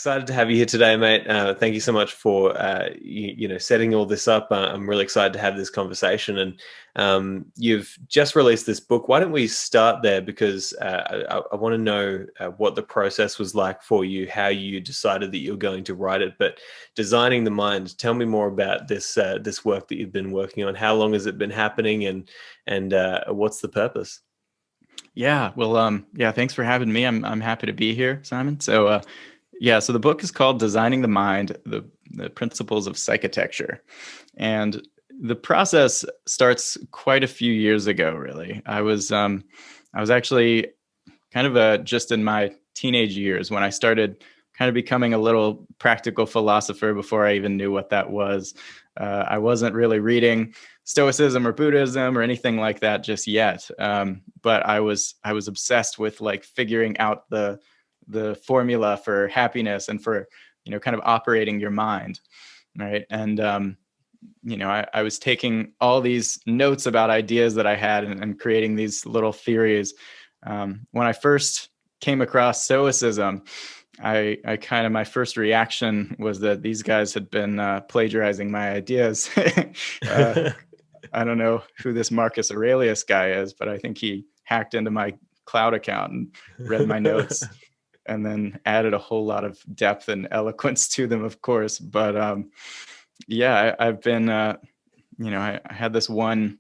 Excited to have you here today, mate. Thank you so much for setting all this up. I'm really excited to have this conversation, and you've just released this book. Why don't we start there? Because I want to know what the process was like for you, how you decided that you're going to write it. But Designing the Mind, tell me more about this work that you've been working on. How long has it been happening, and what's the purpose? Yeah, well, yeah, thanks for having me. I'm happy to be here, Simon. So the book is called Designing the Mind, the Principles of Psychitecture. And the process starts quite a few years ago, really. I was actually kind of just in my teenage years when I started kind of becoming a little practical philosopher before I even knew what that was. I wasn't really reading Stoicism or Buddhism or anything like that just yet. But I was obsessed with like figuring out the formula for happiness and for kind of operating your mind, right? And I was taking all these notes about ideas that I had and creating these little theories. When I first came across Stoicism, I kind of, my first reaction was that these guys had been plagiarizing my ideas. I don't know who this Marcus Aurelius guy is, but I think he hacked into my cloud account and read my notes and then added a whole lot of depth and eloquence to them, of course. But yeah, I've been, I had this one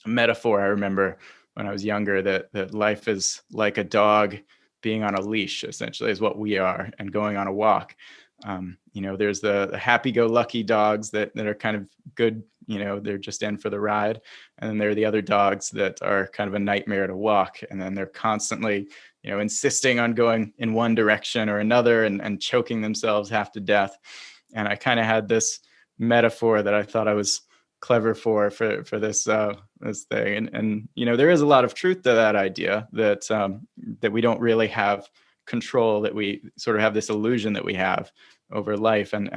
metaphor I remember when I was younger that life is like a dog being on a leash, essentially, is what we are, and going on a walk. There's the happy-go-lucky dogs that are kind of good, they're just in for the ride. And then there are the other dogs that are kind of a nightmare to walk. And then they're constantly, insisting on going in one direction or another and choking themselves half to death. And I kind of had this metaphor that I thought I was clever for this thing, and there is a lot of truth to that idea that we don't really have control, that we sort of have this illusion that we have over life, and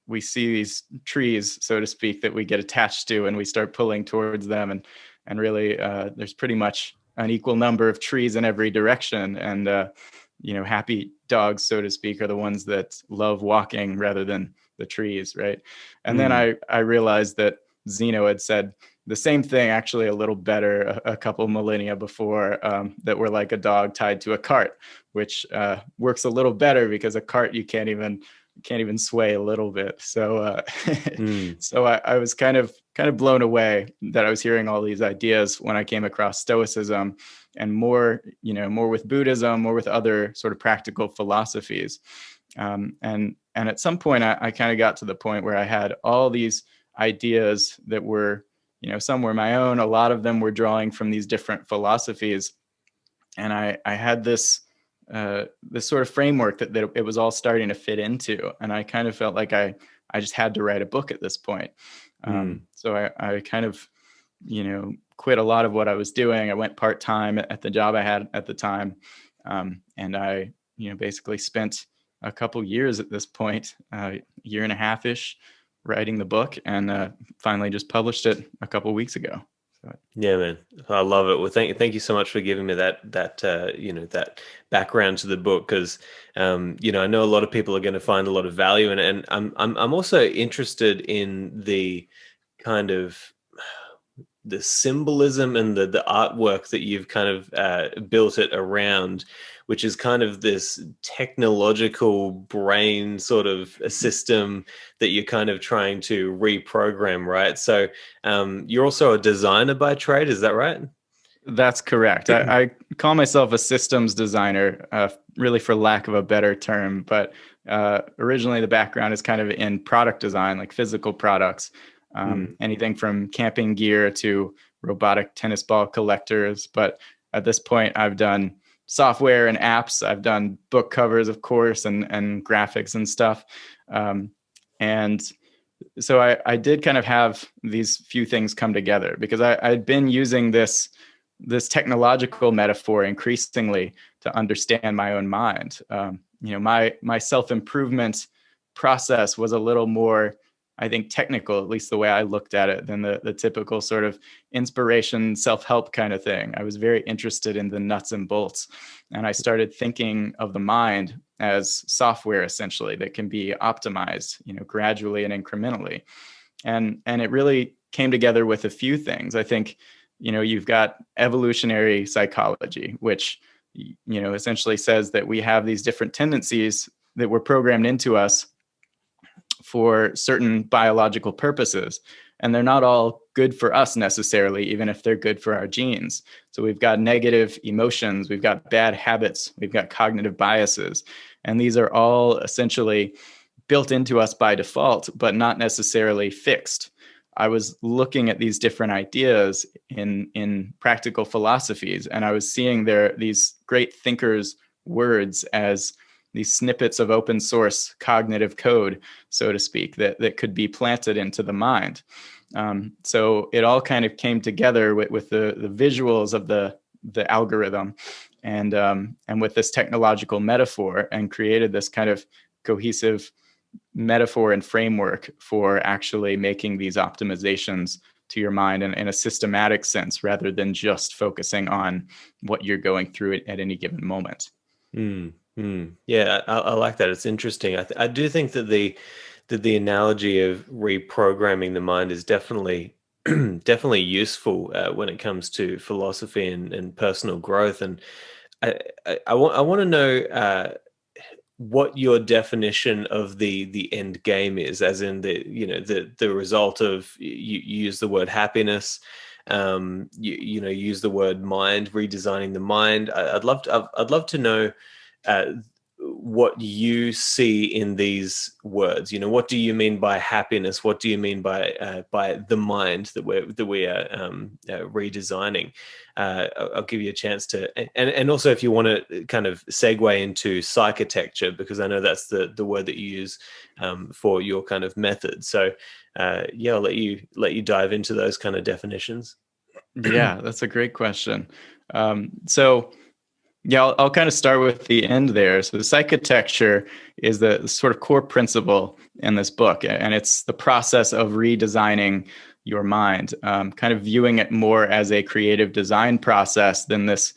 we see these trees, so to speak, that we get attached to, and we start pulling towards them, and really there's pretty much an equal number of trees in every direction, and happy dogs, so to speak, are the ones that love walking rather than the trees, right? And then I realized that Zeno had said the same thing, actually a little better, a couple millennia before, that we're like a dog tied to a cart, which works a little better because a cart you can't even sway a little bit. So so I was kind of blown away that I was hearing all these ideas when I came across Stoicism, and more with Buddhism, more with other sort of practical philosophies. And at some point, I kind of got to the point where I had all these ideas that were, some were my own. A lot of them were drawing from these different philosophies. And I had this sort of framework that it was all starting to fit into. And I kind of felt like I just had to write a book at this point. So I kind of, quit a lot of what I was doing. I went part-time at the job I had at the time. And I, basically spent a couple years at this point, year and a half-ish, writing the book, and finally just published it a couple weeks ago. So, Yeah, man, I love it. Well, thank you so much for giving me that background to the book, because I know a lot of people are going to find a lot of value in it, and I'm also interested in the kind of the symbolism and the artwork that you've kind of built it around, which is kind of this technological brain sort of a system that you're kind of trying to reprogram, right? So you're also a designer by trade, is that right? that's correct. I call myself a systems designer, really for lack of a better term, but originally the background is kind of in product design, like physical products. Anything from camping gear to robotic tennis ball collectors. But at this point, I've done software and apps. I've done book covers, of course, and graphics and stuff. And so I did kind of have these few things come together, because I'd been using this technological metaphor increasingly to understand my own mind. My self-improvement process was a little more I think, technical, at least the way I looked at it, than the typical sort of inspiration, self-help kind of thing. I was very interested in the nuts and bolts. And I started thinking of the mind as software, essentially, that can be optimized, gradually and incrementally. And it really came together with a few things. I think, you've got evolutionary psychology, which, essentially says that we have these different tendencies that were programmed into us for certain biological purposes. And they're not all good for us necessarily, even if they're good for our genes. So we've got negative emotions, we've got bad habits, we've got cognitive biases. And these are all essentially built into us by default, but not necessarily fixed. I was looking at these different ideas in practical philosophies, and I was seeing these great thinkers' words as these snippets of open source cognitive code, so to speak, that could be planted into the mind. So it all kind of came together with the visuals of the algorithm and with this technological metaphor, and created this kind of cohesive metaphor and framework for actually making these optimizations to your mind in a systematic sense, rather than just focusing on what you're going through at any given moment. Yeah, I like that. It's interesting. I do think that the analogy of reprogramming the mind is definitely definitely useful when it comes to philosophy and personal growth. And I want to know what your definition of the end game is, as in the result of, you use the word happiness, you use the word mind, redesigning the mind. I'd love to know uh, what you see in these words. What do you mean by happiness? What do you mean by the mind that we are redesigning? I'll give you a chance to, and also if you want to kind of segue into psychitecture, because I know that's the word that you use for your kind of method. So yeah, I'll let you dive into those kind of definitions. Yeah, that's a great question. So yeah, I'll kind of start with the end there. So the psychitecture is the sort of core principle in this book, and it's the process of redesigning your mind, kind of viewing it more as a creative design process than this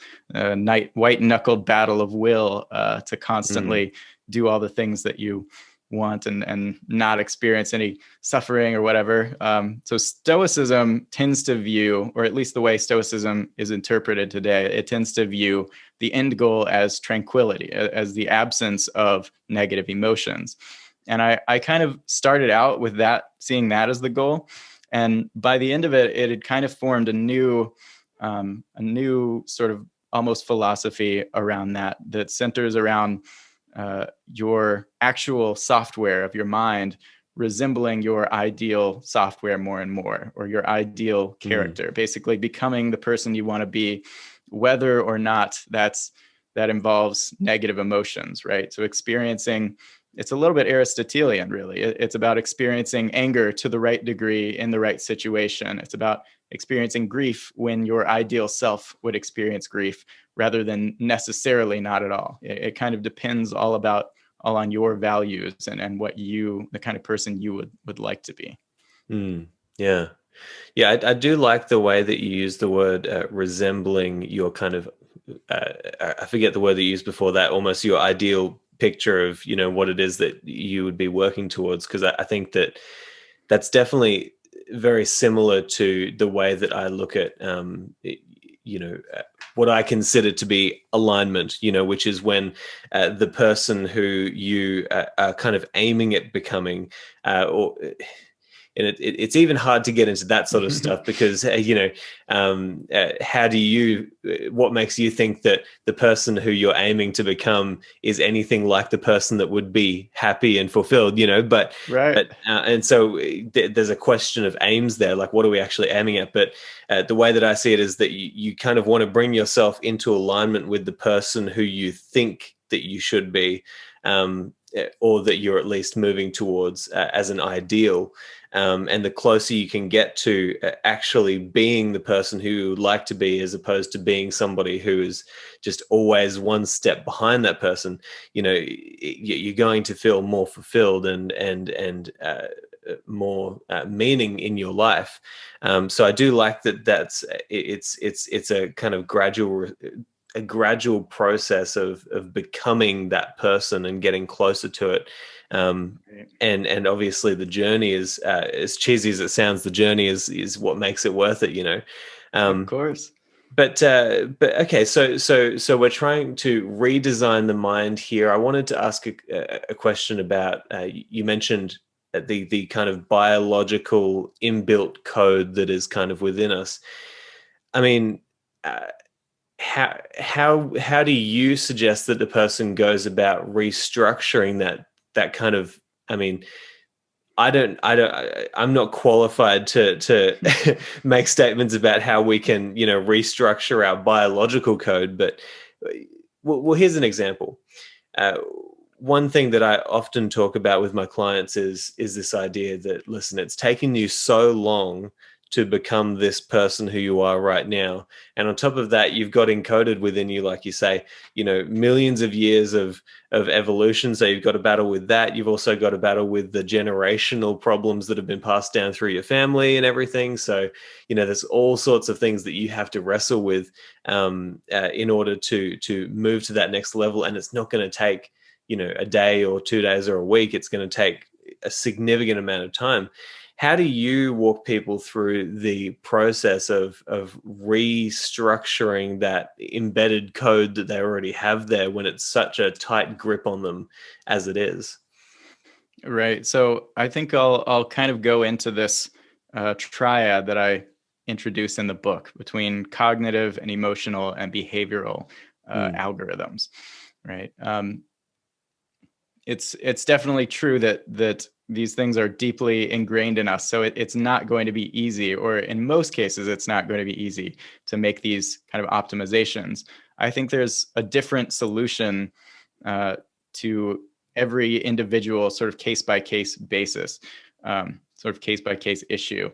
white-knuckled battle of will to constantly do all the things that you want and not experience any suffering or whatever. So Stoicism tends to view, or at least the way Stoicism is interpreted today, it tends to view the end goal as tranquility, as the absence of negative emotions. And I kind of started out with that, seeing that as the goal. And by the end of it, it had kind of formed a new sort of almost philosophy around that centers around your actual software of your mind resembling your ideal software more and more, or your ideal character, basically becoming the person you want to be, whether or not that involves negative emotions, right? So it's a little bit Aristotelian, really. It's about experiencing anger to the right degree in the right situation. It's about experiencing grief when your ideal self would experience grief, rather than necessarily not at all. It kind of depends all on your values and what the kind of person you would like to be. Yeah. Yeah, I do like the way that you use the word resembling your kind of, I forget the word that you used before that, almost your ideal picture of, what it is that you would be working towards. Because I think that's definitely very similar to the way that I look at, what I consider to be alignment, which is when the person who you are kind of aiming at becoming, and it's even hard to get into that sort of stuff because how do you, what makes you think that the person who you're aiming to become is anything like the person that would be happy and fulfilled, but Right. and so there's a question of aims there, like what are we actually aiming at? But the way that I see it is that you kind of want to bring yourself into alignment with the person who you think that you should be, or that you're at least moving towards as an ideal. And the closer you can get to actually being the person who you would like to be, as opposed to being somebody who is just always one step behind that person, you're going to feel more fulfilled and more meaning in your life. So I do like that. It's a kind of gradual process of becoming that person and getting closer to it. Right. And obviously the journey is, as cheesy as it sounds, the journey is what makes it worth it, you know. Of Um, course. but okay, so we're trying to redesign the mind here. I wanted to ask a question about, you mentioned the kind of biological inbuilt code that is kind of within us. I mean, uh, how do you suggest that the person goes about restructuring that kind of, I mean, I'm not qualified to make statements about how we can, restructure our biological code, but well, here's an example. uh, One thing that I often talk about with my clients is this idea that, listen, it's taken you so long to become this person who you are right now, and on top of that, you've got encoded within you, like you say, millions of years of evolution. So you've got to battle with that. You've also got to battle with the generational problems that have been passed down through your family and everything. So there's all sorts of things that you have to wrestle with, in order to move to that next level. And it's not going to take a day or 2 days or a week. It's going to take a significant amount of time. How do you walk people through the process of restructuring that embedded code that they already have there when it's such a tight grip on them as it is? Right. So I think I'll kind of go into this triad that I introduce in the book between cognitive and emotional and behavioral Mm, algorithms. Right. It's definitely true that these things are deeply ingrained in us. So it's not going to be easy, or in most cases, it's not going to be easy to make these kind of optimizations. I think there's a different solution to every individual sort of case by case basis, sort of case by case issue.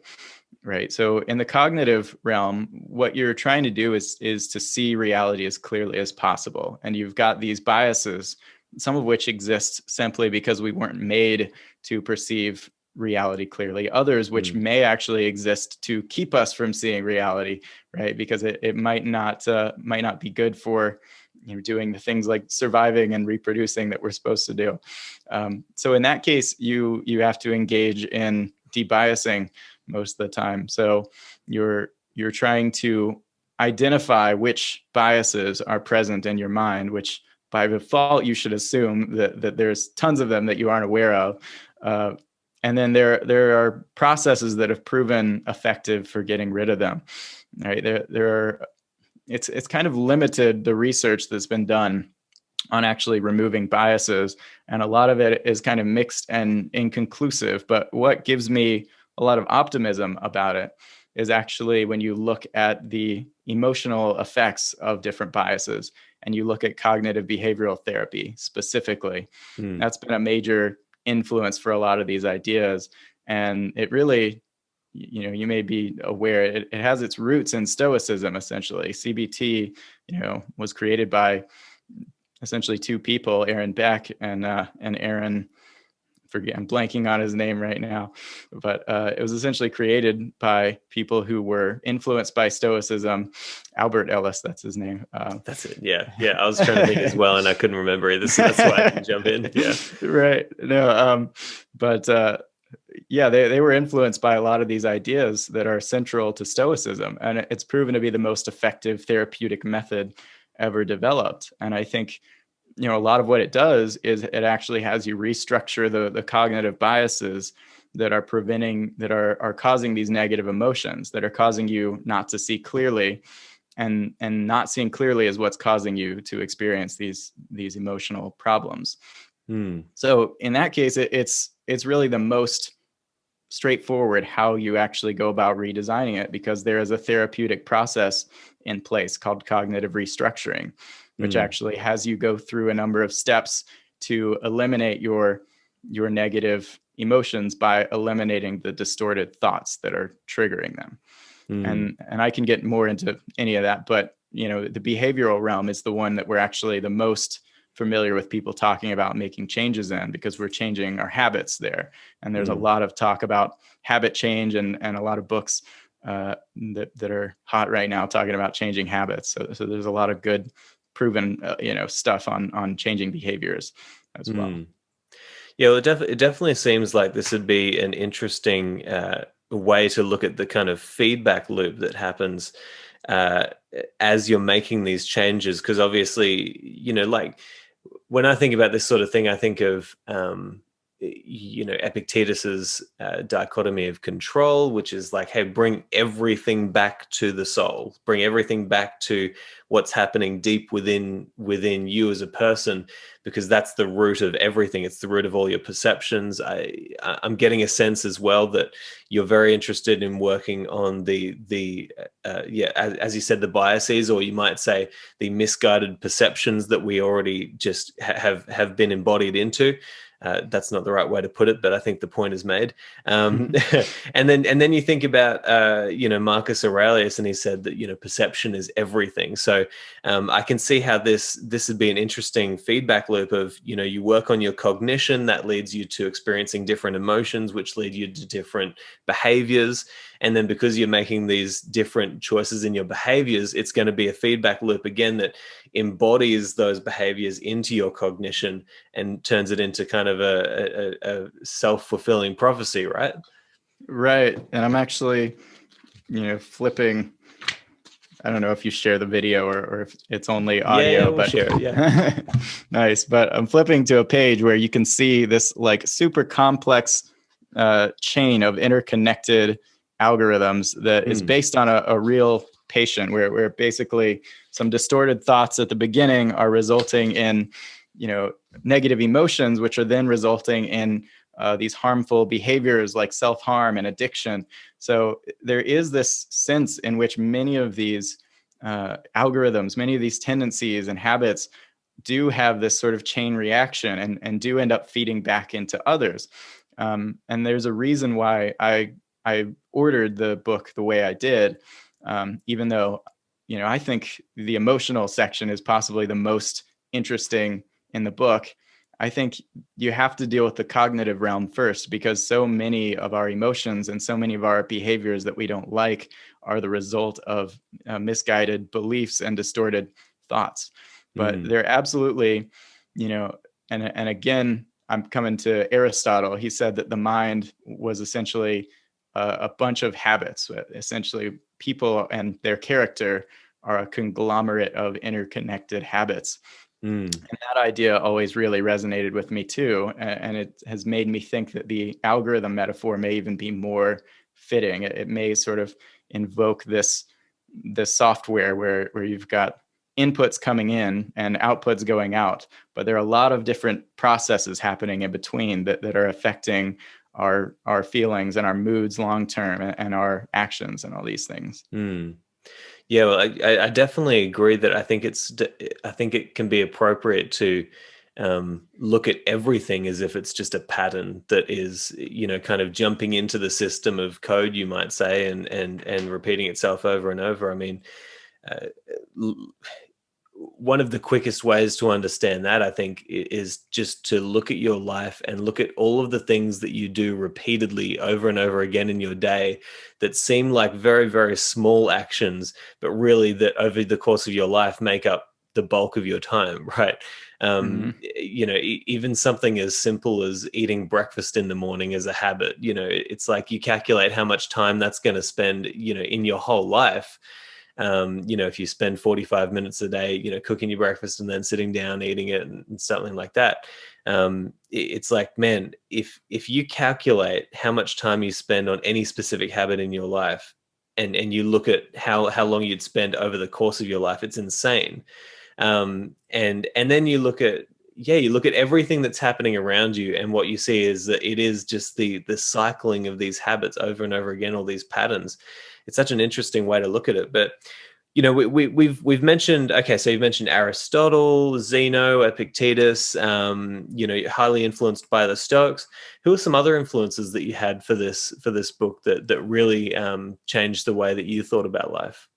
Right. So in the cognitive realm, what you're trying to do is to see reality as clearly as possible. And you've got these biases, some of which exist simply because we weren't made to perceive reality clearly. Others which mm, may actually exist to keep us from seeing reality, right? Because it might not be good for doing the things like surviving and reproducing that we're supposed to do. So in that case, you have to engage in debiasing most of the time. So you're trying to identify which biases are present in your mind, which by default you should assume that there's tons of them that you aren't aware of. And then there are processes that have proven effective for getting rid of them. Right? There are it's kind of limited, the research that's been done on actually removing biases, and a lot of it is kind of mixed and inconclusive. But what gives me a lot of optimism about it is actually when you look at the emotional effects of different biases and you look at cognitive behavioral therapy specifically. mm. That's been a major influence for a lot of these ideas. And it really, you may be aware, it has its roots in Stoicism, essentially. CBT, was created by essentially two people, Aaron Beck and Aaron, forget, I'm blanking on his name right now, but it was essentially created by people who were influenced by Stoicism. Albert Ellis, that's his name. That's it. Yeah, yeah. I was trying to think as well, and I couldn't remember either, so that's why I didn't jump in. Yeah. Right. No, but yeah, they were influenced by a lot of these ideas that are central to Stoicism, and it's proven to be the most effective therapeutic method ever developed. And I think a lot of what it does is it actually has you restructure the cognitive biases that are causing these negative emotions, that are causing you not to see clearly, and not seeing clearly is what's causing you to experience these emotional problems. Mm, So in that case, it's really the most straightforward how you actually go about redesigning it, because there is a therapeutic process in place called cognitive restructuring, which mm, actually has you go through a number of steps to eliminate your negative emotions by eliminating the distorted thoughts that are triggering them. mm. And I can get more into any of that, but the behavioral realm is the one that we're actually the most familiar with people talking about making changes in, because we're changing our habits there. And there's a lot of talk about habit change, and a lot of books that are hot right now talking about changing habits. So there's a lot of good proven stuff on changing behaviors as well. Yeah, well, it definitely seems like this would be an interesting way to look at the kind of feedback loop that happens uh, as you're making these changes. Because obviously, like when I think about this sort of thing, I think of Epictetus's dichotomy of control, which is like, hey, bring everything back to the soul, bring everything back to what's happening deep within you as a person, because that's the root of everything. It's the root of all your perceptions. I'm getting a sense as well that you're very interested in working on as you said, the biases, or you might say the misguided perceptions that we already just have been embodied into. That's not the right way to put it, but I think the point is made. And then you think about Marcus Aurelius, and he said that perception is everything. So I can see how this would be an interesting feedback loop of you work on your cognition, that leads you to experiencing different emotions, which lead you to different behaviors. And then because you're making these different choices in your behaviors, it's going to be a feedback loop again that embodies those behaviors into your cognition and turns it into kind of a self-fulfilling prophecy, right? Right. And I'm actually, flipping. I don't know if you share the video or if it's only audio, we'll but share it, yeah. Nice. But I'm flipping to a page where you can see this like super complex chain of interconnected algorithms that is based on a real patient, where basically some distorted thoughts at the beginning are resulting in, negative emotions, which are then resulting in these harmful behaviors like self-harm and addiction. So there is this sense in which many of these algorithms, many of these tendencies and habits do have this sort of chain reaction and do end up feeding back into others. And there's a reason why I ordered the book the way I did, even though, I think the emotional section is possibly the most interesting in the book. I think you have to deal with the cognitive realm first, because so many of our emotions and so many of our behaviors that we don't like are the result of misguided beliefs and distorted thoughts. But they're absolutely, and again, I'm coming to Aristotle. He said that the mind was essentially a bunch of habits. Essentially, people and their character are a conglomerate of interconnected habits. And that idea always really resonated with me too. And it has made me think that the algorithm metaphor may even be more fitting. It may sort of invoke this software where you've got inputs coming in and outputs going out, but there are a lot of different processes happening in between that are affecting our feelings and our moods long term, and our actions and all these things. Yeah, well, I definitely agree that I think it can be appropriate to look at everything as if it's just a pattern that is, kind of jumping into the system of code, you might say, and repeating itself over and over. I mean, one of the quickest ways to understand that, I think, is just to look at your life and look at all of the things that you do repeatedly over and over again in your day that seem like very, very small actions, but really that over the course of your life make up the bulk of your time, right? Even something as simple as eating breakfast in the morning as a habit, it's like you calculate how much time that's going to spend, in your whole life. If you spend 45 minutes a day, cooking your breakfast and then sitting down, eating it and something like that. It's like, man, if you calculate how much time you spend on any specific habit in your life and you look at how long you'd spend over the course of your life, it's insane. And then you look at everything that's happening around you, and what you see is that it is just the cycling of these habits over and over again, all these patterns. It's such an interesting way to look at it. But we've mentioned, okay, so you've mentioned Aristotle, Zeno, Epictetus, highly influenced by the Stoics. Who are some other influences that you had for this book that really changed the way that you thought about life?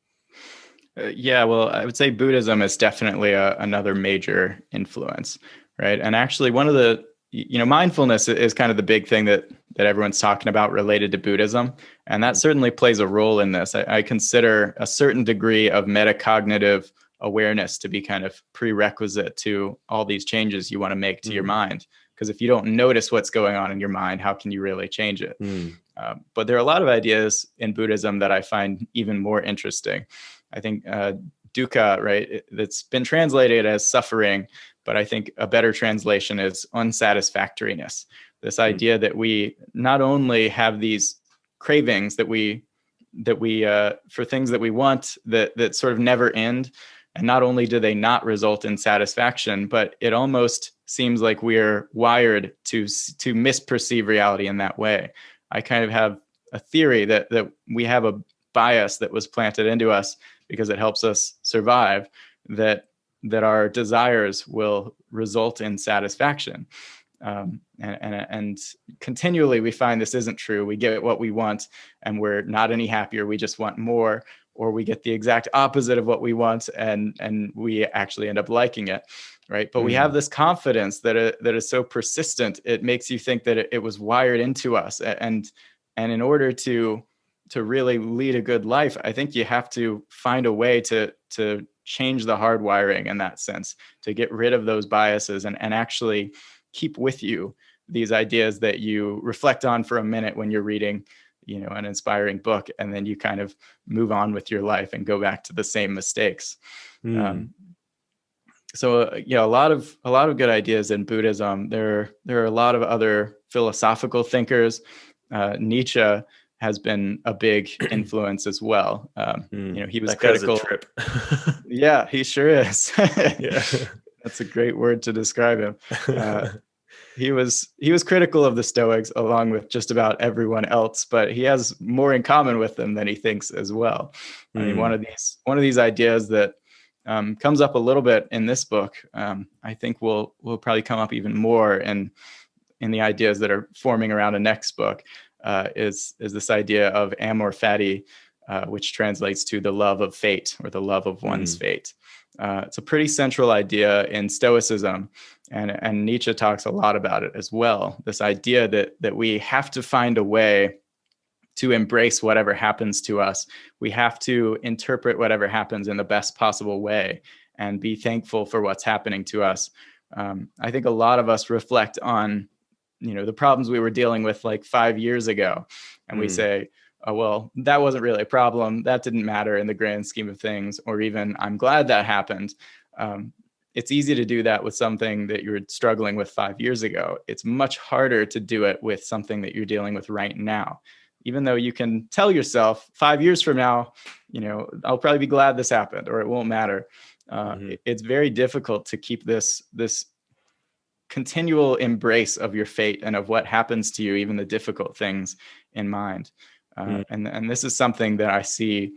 Yeah, well, I would say Buddhism is definitely another major influence, right? And actually, one of the, mindfulness is kind of the big thing that everyone's talking about related to Buddhism, and that certainly plays a role in this. I consider a certain degree of metacognitive awareness to be kind of prerequisite to all these changes you want to make to your Mm. mind. Because if you don't notice what's going on in your mind, how can you really change it? Mm. But there are a lot of ideas in Buddhism that I find even more interesting. I think dukkha, right, that's been translated as suffering, but I think a better translation is unsatisfactoriness. This Mm. idea that we not only have these cravings that we for things that we want that sort of never end, and not only do they not result in satisfaction, but it almost seems like we're wired to misperceive reality in that way. I kind of have a theory that we have a bias that was planted into us because it helps us survive, that our desires will result in satisfaction. And continually we find this isn't true. We get what we want and we're not any happier. We just want more, or we get the exact opposite of what we want and we actually end up liking it. Right. But we have Mm. this confidence that is so persistent. It makes you think that it was wired into us. And in order to really lead a good life, I think you have to find a way to change the hardwiring in that sense, to get rid of those biases and actually keep with you these ideas that you reflect on for a minute when you're reading, an inspiring book, and then you kind of move on with your life and go back to the same mistakes. Mm. Um, so a lot of good ideas in Buddhism. There are a lot of other philosophical thinkers. Nietzsche has been a big influence as well. Mm. He was That guy's a critical. trip. Yeah, he sure is. Yeah. That's a great word to describe him. He was critical of the Stoics along with just about everyone else, but he has more in common with them than he thinks as well. I mean, one Mm. of these ideas that comes up a little bit in this book, I think will probably come up even more in the ideas that are forming around a next book, is this idea of amor fati, which translates to the love of fate or the love of one's Mm. fate. It's a pretty central idea in Stoicism, and Nietzsche talks a lot about it as well. This idea that we have to find a way to embrace whatever happens to us. We have to interpret whatever happens in the best possible way and be thankful for what's happening to us. I think a lot of us reflect on, the problems we were dealing with like 5 years ago, and we Mm. say, oh, well, that wasn't really a problem. That didn't matter in the grand scheme of things, or even I'm glad that happened. It's easy to do that with something that you were struggling with 5 years ago. It's much harder to do it with something that you're dealing with right now. Even though you can tell yourself 5 years from now, I'll probably be glad this happened, or it won't matter. Mhm. It's very difficult to keep this continual embrace of your fate and of what happens to you, even the difficult things, in mind. Mm. And this is something that I see,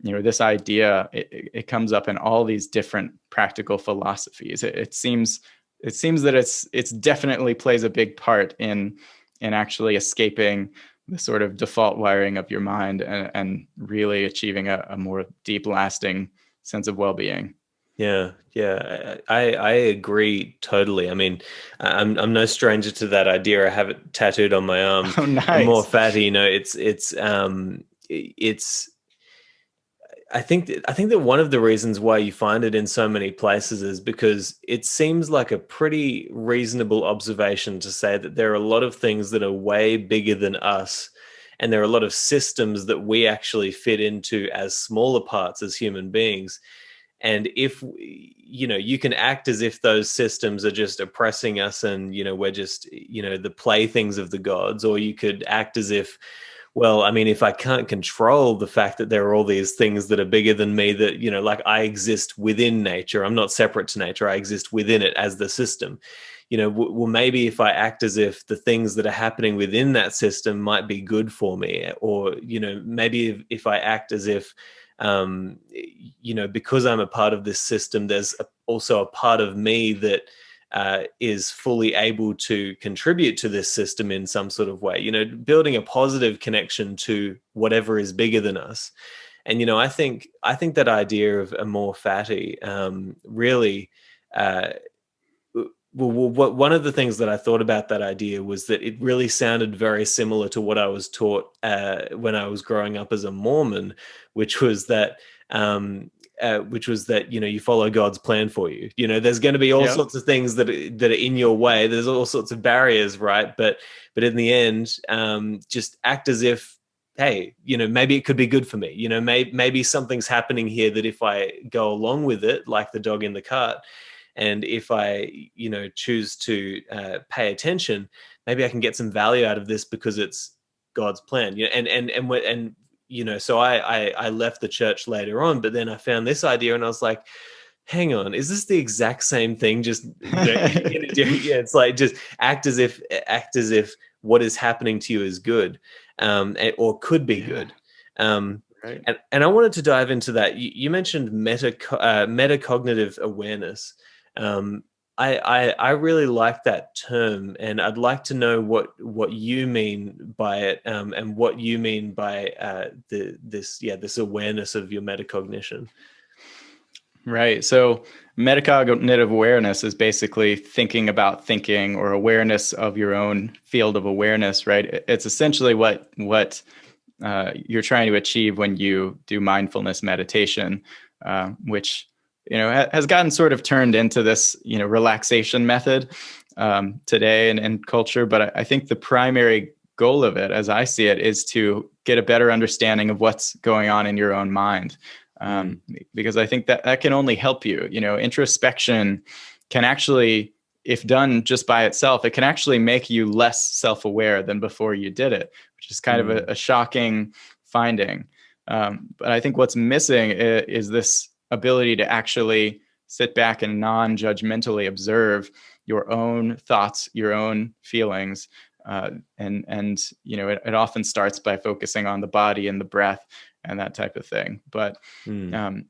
this idea, it comes up in all these different practical philosophies. It seems that it's definitely plays a big part in actually escaping the sort of default wiring of your mind and really achieving a more deep, lasting sense of well-being. Yeah, yeah, I agree totally. I mean, I'm no stranger to that idea. I have it tattooed on my arm. Oh, I'm more nice. fatty, it's I think that one of the reasons why you find it in so many places is because it seems like a pretty reasonable observation to say that there are a lot of things that are way bigger than us, and there are a lot of systems that we actually fit into as smaller parts as human beings. And if you can act as if those systems are just oppressing us, and we're just the playthings of the gods, or you could act as if, well, I mean, if I can't control the fact that there are all these things that are bigger than me, that like I exist within nature, I'm not separate to nature, I exist within it as the system. Well, maybe if I act as if the things that are happening within that system might be good for me, or maybe if I act as if because I'm a part of this system, there's also a part of me that is fully able to contribute to this system in some sort of way, building a positive connection to whatever is bigger than us. I think that idea of amor fati really. Well, one of the things that I thought about that idea was that it really sounded very similar to what I was taught when I was growing up as a Mormon, which was that you follow God's plan for you. There's going to be all Yep. sorts of things that are in your way. There's all sorts of barriers, right? But in the end, just act as if, hey, maybe it could be good for me. Maybe something's happening here that if I go along with it, like the dog in the cart, and if I choose to pay attention, maybe I can get some value out of this because it's God's plan. So I left the church later on, but then I found this idea and I was like, hang on, is this the exact same thing, just yeah, it's like, just act as if what is happening to you is good, or could be Yeah. good. um Right. and I wanted to dive into that. You mentioned metacognitive awareness. Um, I really like that term, and I'd like to know what you mean by it, and what you mean by this awareness of your metacognition. Right. So metacognitive awareness is basically thinking about thinking, or awareness of your own field of awareness, right? It's essentially what you're trying to achieve when you do mindfulness meditation, which has gotten sort of turned into this relaxation method today and culture. But I think the primary goal of it, as I see it, is to get a better understanding of what's going on in your own mind. Mm, Because I think that can only help you. Introspection can actually, if done just by itself, it can actually make you less self-aware than before you did it, which is kind of mm, a shocking finding. But I think what's missing is this ability to actually sit back and non-judgmentally observe your own thoughts, your own feelings. And it often starts by focusing on the body and the breath and that type of thing. But mm, um,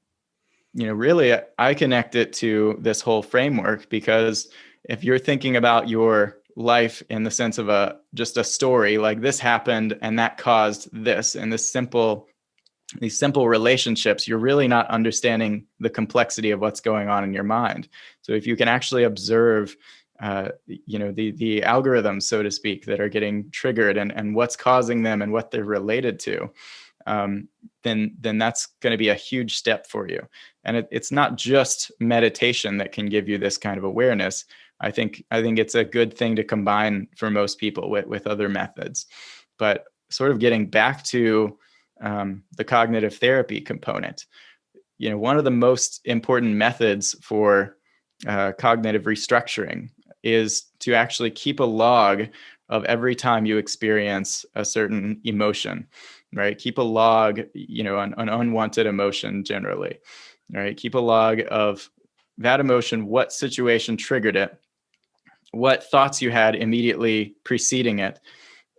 really, I connect it to this whole framework, because if you're thinking about your life in the sense of just a story, like this happened and that caused this, and these simple relationships, you're really not understanding the complexity of what's going on in your mind. So if you can actually observe the algorithms, so to speak, that are getting triggered, and what's causing them and what they're related to, then that's going to be a huge step for you. And it's not just meditation that can give you this kind of awareness. I think it's a good thing to combine for most people with other methods. But sort of getting back to the cognitive therapy component, one of the most important methods for cognitive restructuring is to actually keep a log of every time you experience a certain emotion, right? Keep a log, an unwanted emotion generally, right? Keep a log of that emotion, what situation triggered it, what thoughts you had immediately preceding it,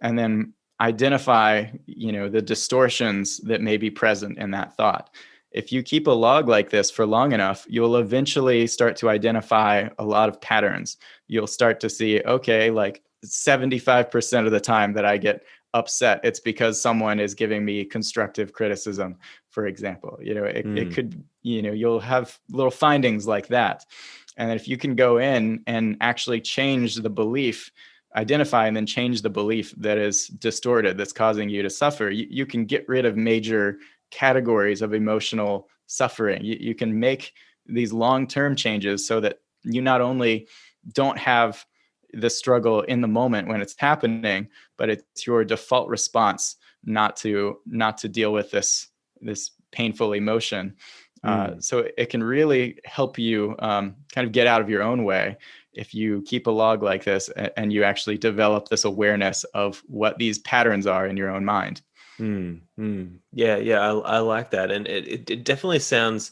and then identify, the distortions that may be present in that thought. If you keep a log like this for long enough, you'll eventually start to identify a lot of patterns. You'll start to see, okay, like 75% of the time that I get upset, it's because someone is giving me constructive criticism, for example. It mm, could, you'll have little findings like that. And if you can go in and actually change the belief, identify and then change the belief that is distorted, that's causing you to suffer, you can get rid of major categories of emotional suffering. You can make these long-term changes so that you not only don't have the struggle in the moment when it's happening, but it's your default response not to deal with this painful emotion. mm. So it can really help you kind of get out of your own way if you keep a log like this, and you actually develop this awareness of what these patterns are in your own mind. Yeah, yeah, I like that, and it definitely sounds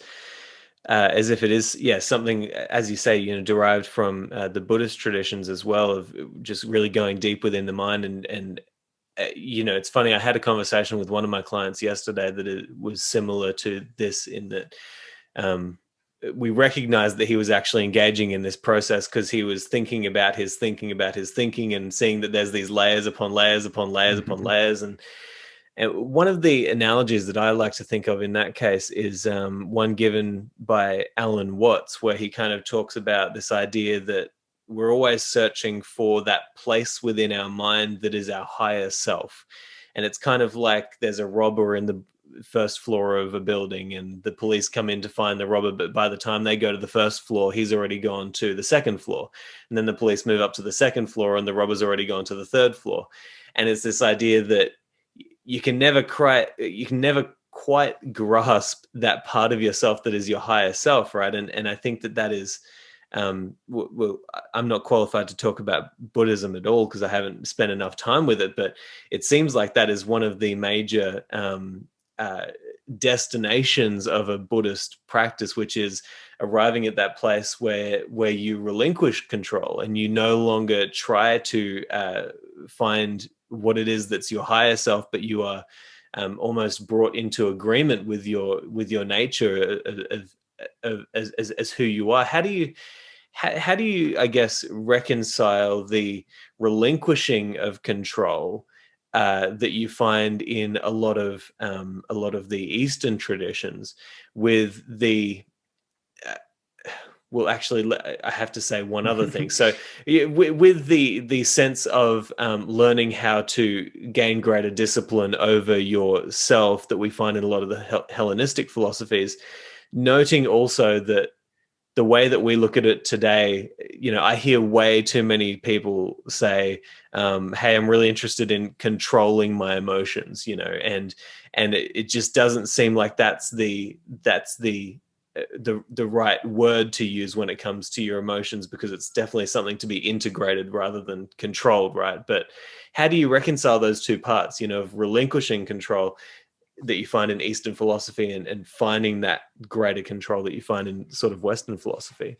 as if it is, yeah, something, as you say, derived from the Buddhist traditions as well, of just really going deep within the mind. And it's funny. I had a conversation with one of my clients yesterday that it was similar to this, in that um, we recognized that he was actually engaging in this process because he was thinking about his thinking about his thinking, and seeing that there's these layers upon layers upon layers upon layers. And one of the analogies that I like to think of in that case is one given by Alan Watts, where he kind of talks about this idea that we're always searching for that place within our mind that is our higher self. And it's kind of like there's a robber in the first floor of a building, and the police come in to find the robber, but by the time they go to the first floor, he's already gone to the second floor. And then the police move up to the second floor, and the robber's already gone to the third floor. And it's this idea that you can never quite grasp that part of yourself that is your higher self, right? And I think that is well, I'm not qualified to talk about Buddhism at all because I haven't spent enough time with it, but it seems like that is one of the major destinations of a Buddhist practice, which is arriving at that place where you relinquish control and you no longer try to find what it is that's your higher self, but you are almost brought into agreement with your nature as who you are. How do you, I guess, reconcile the relinquishing of control that you find in a lot of the Eastern traditions with the well, actually, I have to say one other thing. So, with the sense of learning how to gain greater discipline over yourself that we find in a lot of the Hellenistic philosophies, noting also that the way that we look at it today, I hear way too many people say, "Hey, I'm really interested in controlling my emotions," and it just doesn't seem like that's the right word to use when it comes to your emotions, because it's definitely something to be integrated rather than controlled, right? But how do you reconcile those two parts, of relinquishing control that you find in Eastern philosophy and finding that greater control that you find in sort of Western philosophy?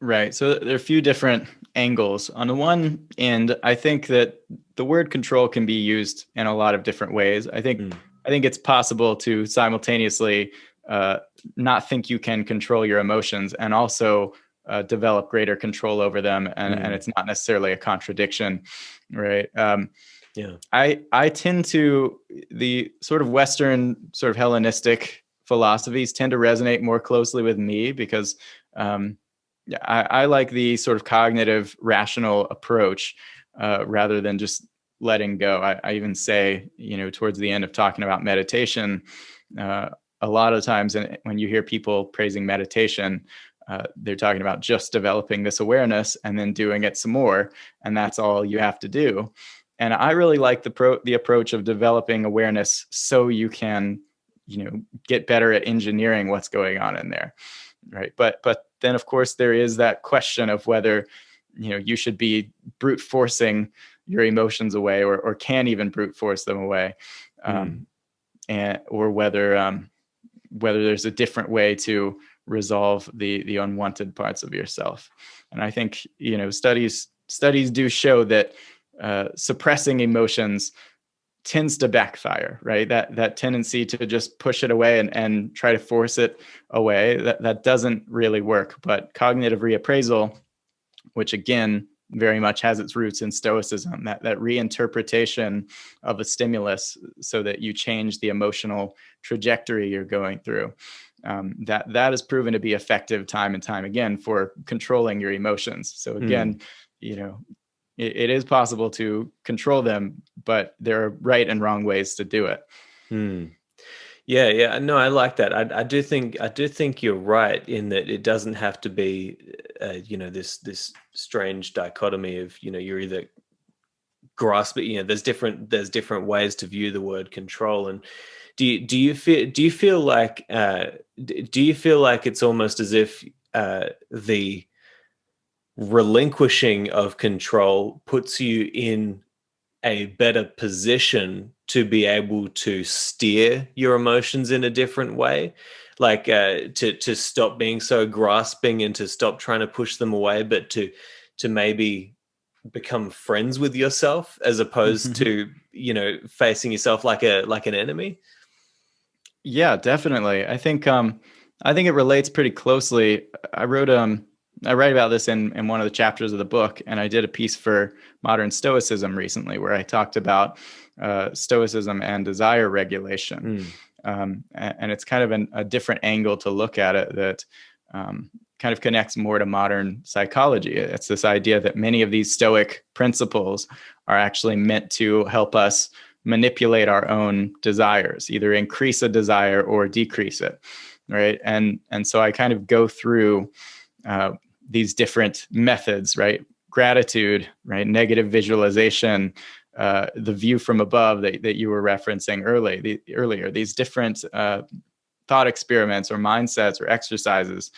Right. So there are a few different angles. On the one end, I think that the word control can be used in a lot of different ways. I think it's possible to simultaneously not think you can control your emotions and also develop greater control over them, and it's not necessarily a contradiction, right? Yeah. I tend to, the sort of Western sort of Hellenistic philosophies tend to resonate more closely with me because I like the sort of cognitive, rational approach rather than just letting go. I even say, towards the end of talking about meditation, a lot of times when you hear people praising meditation, they're talking about just developing this awareness and then doing it some more, and that's all you have to do. And I really like the approach of developing awareness so you can, get better at engineering what's going on in there, right? But then, of course, there is that question of whether, you should be brute forcing your emotions away, or can even brute force them away, or whether there's a different way to resolve the unwanted parts of yourself. And I think, studies do show that suppressing emotions tends to backfire, right? That tendency to just push it away and try to force it away, that doesn't really work. But cognitive reappraisal, which again very much has its roots in Stoicism, that reinterpretation of a stimulus so that you change the emotional trajectory you're going through, that is proven to be effective time and time again for controlling your emotions. So again, it is possible to control them, but there are right and wrong ways to do it. Yeah. No, I like that. I do think you're right in that it doesn't have to be, this strange dichotomy of, you're either grasping. There's different ways to view the word control. And do you feel like it's almost as if the relinquishing of control puts you in a better position to be able to steer your emotions in a different way, like to stop being so grasping and to stop trying to push them away, but to maybe become friends with yourself as opposed to facing yourself like an enemy? Yeah, definitely. I think it relates pretty closely. I wrote I write about this in one of the chapters of the book, and I did a piece for Modern Stoicism recently where I talked about Stoicism and desire regulation. Mm. And it's kind of a different angle to look at it that kind of connects more to modern psychology. It's this idea that many of these Stoic principles are actually meant to help us manipulate our own desires, either increase a desire or decrease it, right? And so I kind of go through these different methods, right? Gratitude, right? Negative visualization, the view from above that you were referencing earlier, these different thought experiments or mindsets or exercises,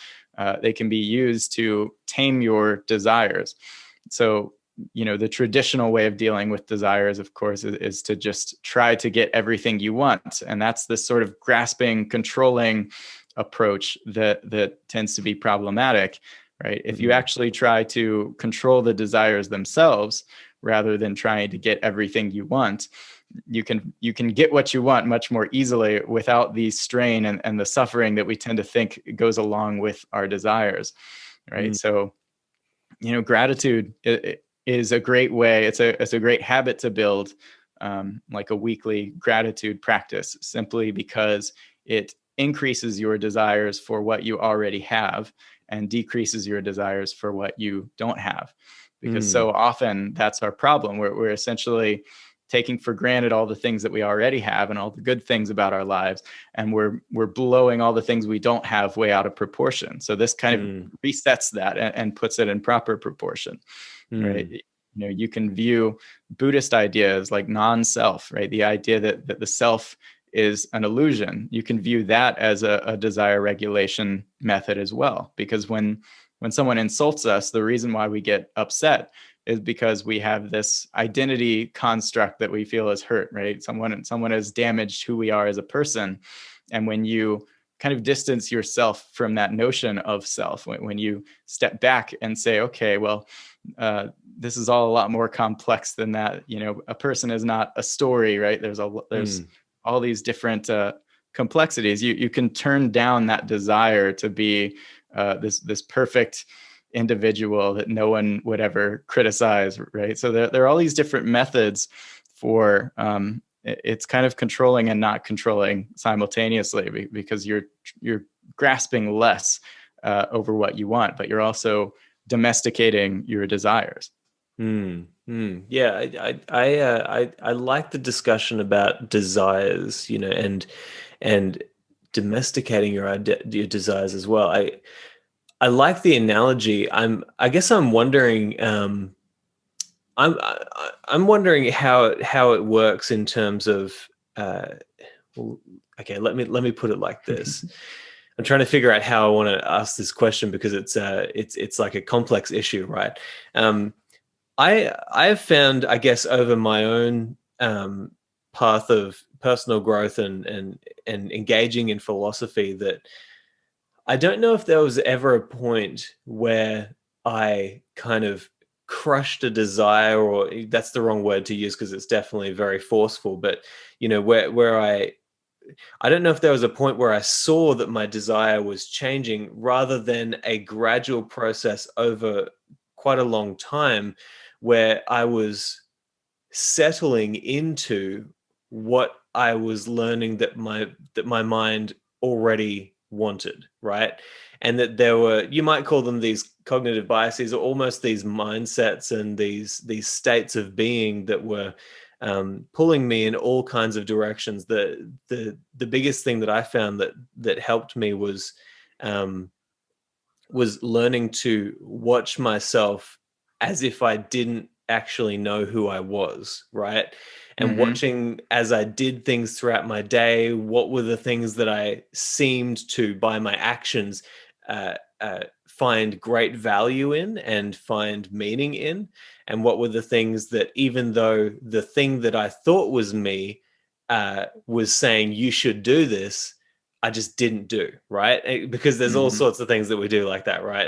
they can be used to tame your desires. So, the traditional way of dealing with desires, of course, is to just try to get everything you want. And that's this sort of grasping, controlling approach that tends to be problematic, right? If you actually try to control the desires themselves, rather than trying to get everything you want, you can get what you want much more easily without the strain and the suffering that we tend to think goes along with our desires, right? So, gratitude is a great way. It's a great habit to build, like a weekly gratitude practice, simply because it increases your desires for what you already have and decreases your desires for what you don't have. Because so often that's our problem. We're essentially taking for granted all the things that we already have and all the good things about our lives, and we're blowing all the things we don't have way out of proportion. So this kind of resets that and puts it in proper proportion, right? You can view Buddhist ideas like non-self, right? The idea that the self is an illusion. You can view that as a desire regulation method as well, because when someone insults us, the reason why we get upset is because we have this identity construct that we feel is hurt, right? Someone has damaged who we are as a person. And when you kind of distance yourself from that notion of self, when you step back and say, okay, well, this is all a lot more complex than that. A person is not a story, right? There's all these different complexities. You can turn down that desire to be this perfect individual that no one would ever criticize, right? So there are all these different methods for it's kind of controlling and not controlling simultaneously, because you're grasping less over what you want, but you're also domesticating your desires. Yeah, I like the discussion about desires, and domesticating your desires as well. I like the analogy. I guess I'm wondering. I'm wondering how it works in terms of. Well, okay, let me put it like this. I'm trying to figure out how I want to ask this question, because it's like a complex issue, right? I have found, I guess, over my own path of personal growth and engaging in philosophy, that I don't know if there was ever a point where I kind of crushed a desire, or that's the wrong word to use because it's definitely very forceful, but where I don't know if there was a point where I saw that my desire was changing, rather than a gradual process over quite a long time, where I was settling into what I was learning that my mind already wanted, right? And that there were, you might call them these cognitive biases, or almost these mindsets and these states of being that were pulling me in all kinds of directions. The biggest thing that I found that helped me was learning to watch myself as if I didn't actually know who I was, right? And watching as I did things throughout my day, what were the things that I seemed to, by my actions, find great value in and find meaning in, and what were the things that, even though the thing that I thought was me was saying you should do this, I just didn't do, right? Because there's all sorts of things that we do like that, right?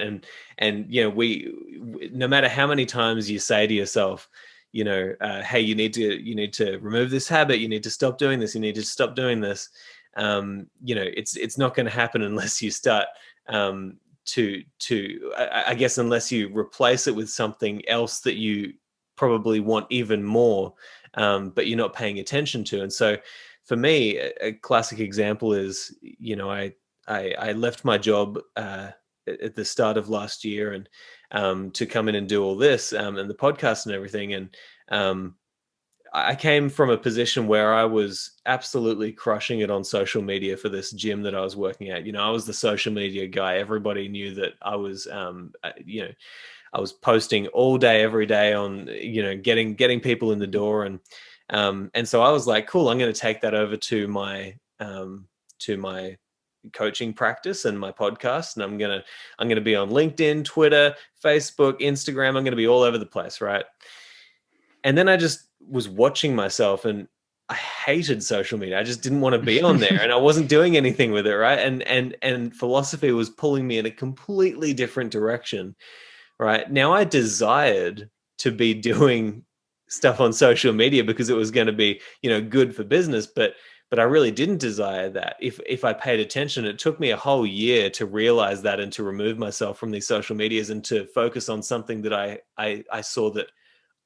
And we no matter how many times you say to yourself, hey, you need to remove this habit, you need to stop doing this, you need to stop doing this. It's not going to happen unless you start I guess, unless you replace it with something else that you probably want even more, but you're not paying attention to. And so for me, a classic example is, I left my job at the start of last year, and to come in and do all this, and the podcast and everything. And I came from a position where I was absolutely crushing it on social media for this gym that I was working at. I was the social media guy. Everybody knew that I was, I was posting all day, every day on, getting people in the door. And so I was like, cool, I'm going to take that over to my coaching practice and my podcast. And I'm going to be on LinkedIn, Twitter, Facebook, Instagram. I'm going to be all over the place. Right. And then I just was watching myself, and I hated social media. I just didn't want to be on there, and I wasn't doing anything with it, right? And philosophy was pulling me in a completely different direction, right? Now I desired to be doing stuff on social media because it was going to be, good for business, but I really didn't desire that. If I paid attention, it took me a whole year to realize that and to remove myself from these social medias and to focus on something that I saw that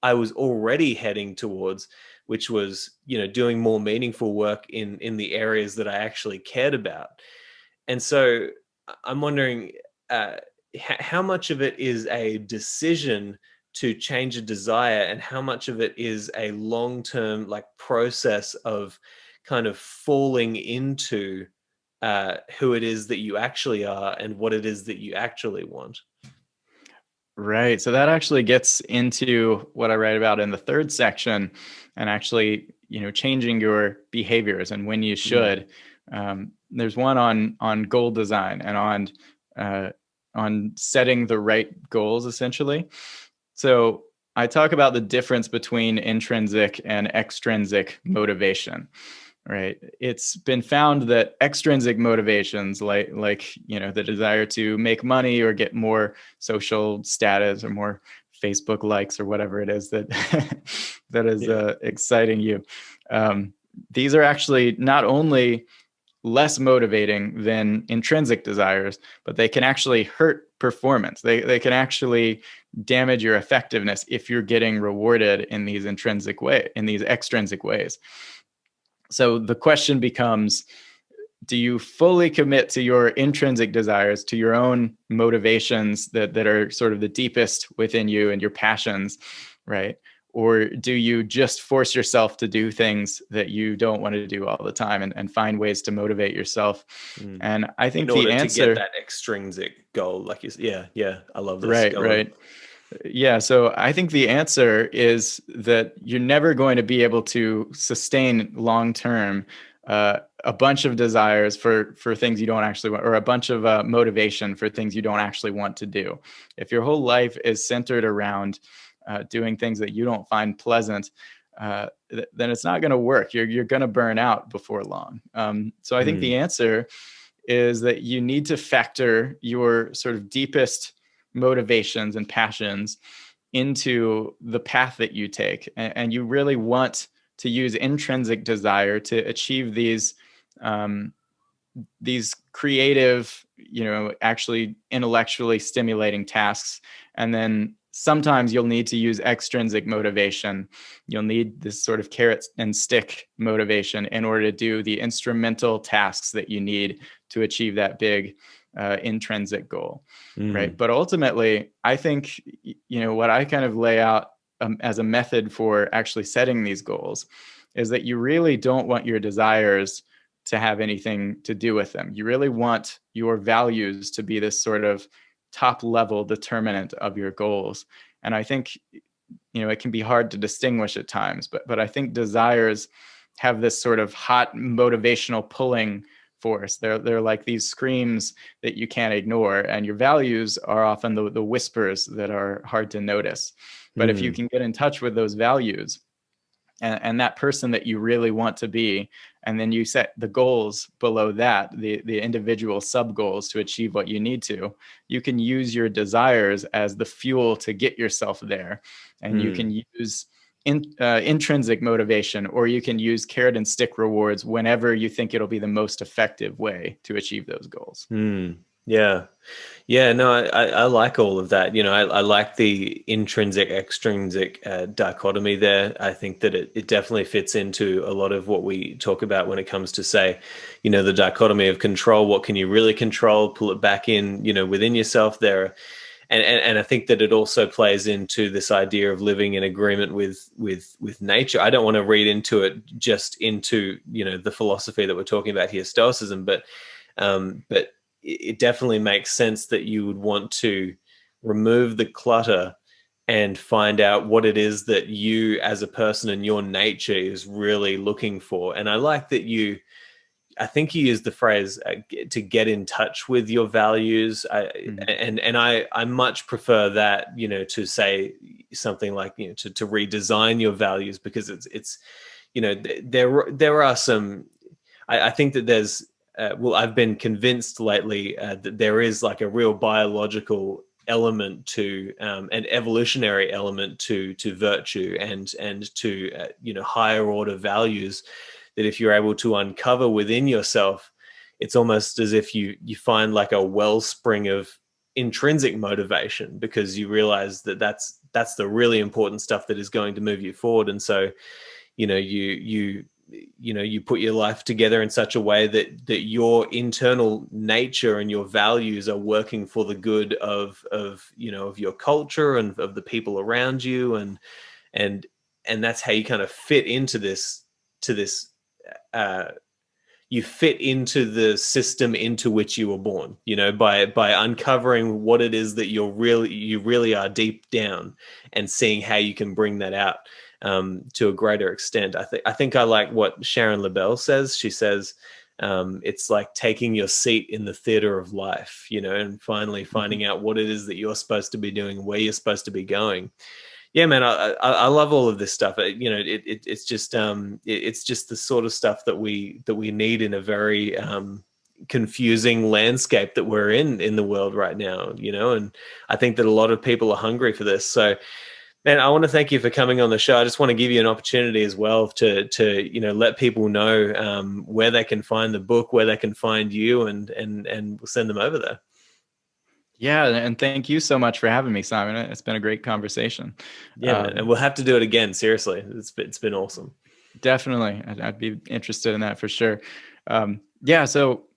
I was already heading towards, which was, doing more meaningful work in the areas that I actually cared about. And so I'm wondering, how much of it is a decision to change a desire, and how much of it is a long-term process of kind of falling into who it is that you actually are and what it is that you actually want. Right. So that actually gets into what I write about in the third section, and actually, changing your behaviors and when you should. There's one on goal design and on setting the right goals, essentially. So I talk about the difference between intrinsic and extrinsic motivation. Right. It's been found that extrinsic motivations, like the desire to make money or get more social status or more Facebook likes or whatever it is that that is exciting you. These are actually not only less motivating than intrinsic desires, but they can actually hurt performance. They can actually damage your effectiveness if you're getting rewarded in these extrinsic ways. So the question becomes, do you fully commit to your intrinsic desires, to your own motivations that are sort of the deepest within you and your passions, right? Or do you just force yourself to do things that you don't want to do all the time and find ways to motivate yourself? And I think in order the answer to get that extrinsic goal, I love this. Right. Yeah. So I think the answer is that you're never going to be able to sustain long-term a bunch of desires for things you don't actually want, or a bunch of motivation for things you don't actually want to do. If your whole life is centered around doing things that you don't find pleasant, then it's not going to work. You're going to burn out before long. So I think the answer is that you need to factor your sort of deepest motivations and passions into the path that you take. And you really want to use intrinsic desire to achieve these creative, actually intellectually stimulating tasks. And then sometimes you'll need to use extrinsic motivation. You'll need this sort of carrot and stick motivation in order to do the instrumental tasks that you need to achieve that big intrinsic goal, right? But ultimately, I think, what I kind of lay out as a method for actually setting these goals is that you really don't want your desires to have anything to do with them. You really want your values to be this sort of top level determinant of your goals. And I think, it can be hard to distinguish at times, but I think desires have this sort of hot motivational pulling force. They're like these screams that you can't ignore, and your values are often the whispers that are hard to notice. But if you can get in touch with those values and that person that you really want to be, and then you set the goals below that, the individual sub goals to achieve what you need to, you can use your desires as the fuel to get yourself there. And you can use intrinsic motivation, or you can use carrot and stick rewards whenever you think it'll be the most effective way to achieve those goals. Yeah. Yeah, no, I like all of that. I like the intrinsic, extrinsic dichotomy there. I think that it definitely fits into a lot of what we talk about when it comes to, say, the dichotomy of control. What can you really control? Pull it back in, within yourself there. And I think that it also plays into this idea of living in agreement with nature. I don't want to read into it just into, the philosophy that we're talking about here, Stoicism, but it definitely makes sense that you would want to remove the clutter and find out what it is that you as a person and your nature is really looking for. And I like that I think you used the phrase to get in touch with your values. Mhm. I much prefer that, to say something like, to redesign your values, because it's, there are some, I think that there's, well, I've been convinced lately that there is like a real biological element to, an evolutionary element to virtue and to higher order values, that if you're able to uncover within yourself, it's almost as if you find like a wellspring of intrinsic motivation, because you realize that that's the really important stuff that is going to move you forward. And so, you put your life together in such a way that your internal nature and your values are working for the good of your culture and of the people around you, and and that's how you kind of fit into this uh you fit into the system into which you were born, by uncovering what it is that you really are deep down, and seeing how you can bring that out, to a greater extent. I think I like what Sharon LaBelle says. She says, it's like taking your seat in the theater of life, and finally Mhm. finding out what it is that you're supposed to be doing, where you're supposed to be going. Yeah, man, I love all of this stuff. It's just the sort of stuff that we need in a very confusing landscape that we're in the world right now. And I think that a lot of people are hungry for this. So, man, I want to thank you for coming on the show. I just want to give you an opportunity as well to let people know where they can find the book, where they can find you, and we'll send them over there. Yeah, and thank you so much for having me, Simon. It's been a great conversation. Yeah, man, and Um, we'll have to do it again. Seriously, it's been awesome. Definitely, I'd be interested in that for sure. Yeah, so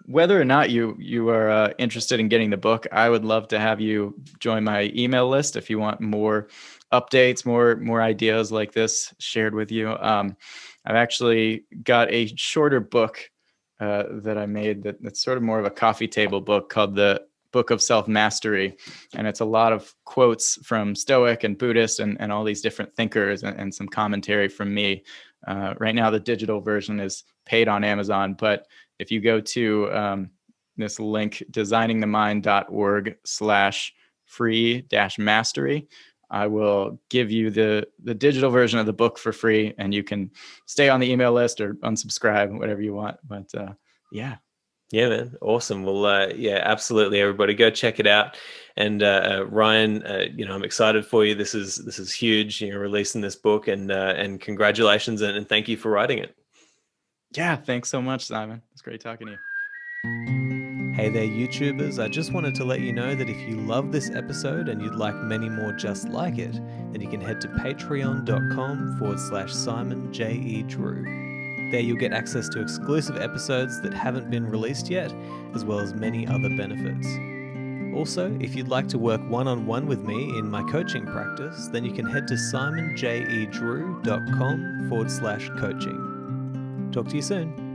whether or not you are interested in getting the book, I would love to have you join my email list if you want more updates, more ideas like this shared with you. I've actually got a shorter book that I made that's sort of more of a coffee table book called the Book of Self Mastery, and it's a lot of quotes from Stoic and Buddhist and all these different thinkers and some commentary from me. Right now, the digital version is paid on Amazon, but if you go to this link, designingthemind.org/free-mastery, I will give you the digital version of the book for free, and you can stay on the email list or unsubscribe, whatever you want. But yeah, Yeah, man. Awesome. Well, yeah, absolutely. Everybody go check it out. And Ryan, I'm excited for you. This is huge. Releasing this book, and congratulations, and thank you for writing it. yeah, thanks so much, Simon. It's great talking to you. Hey there, YouTubers. I just wanted to let you know that if you love this episode and you'd like many more just like it, then you can head to patreon.com/Simon J.E. Drew. There you'll get access to exclusive episodes that haven't been released yet, as well as many other benefits. Also, if you'd like to work one-on-one with me in my coaching practice, then you can head to simonjedrew.com/coaching. Talk to you soon.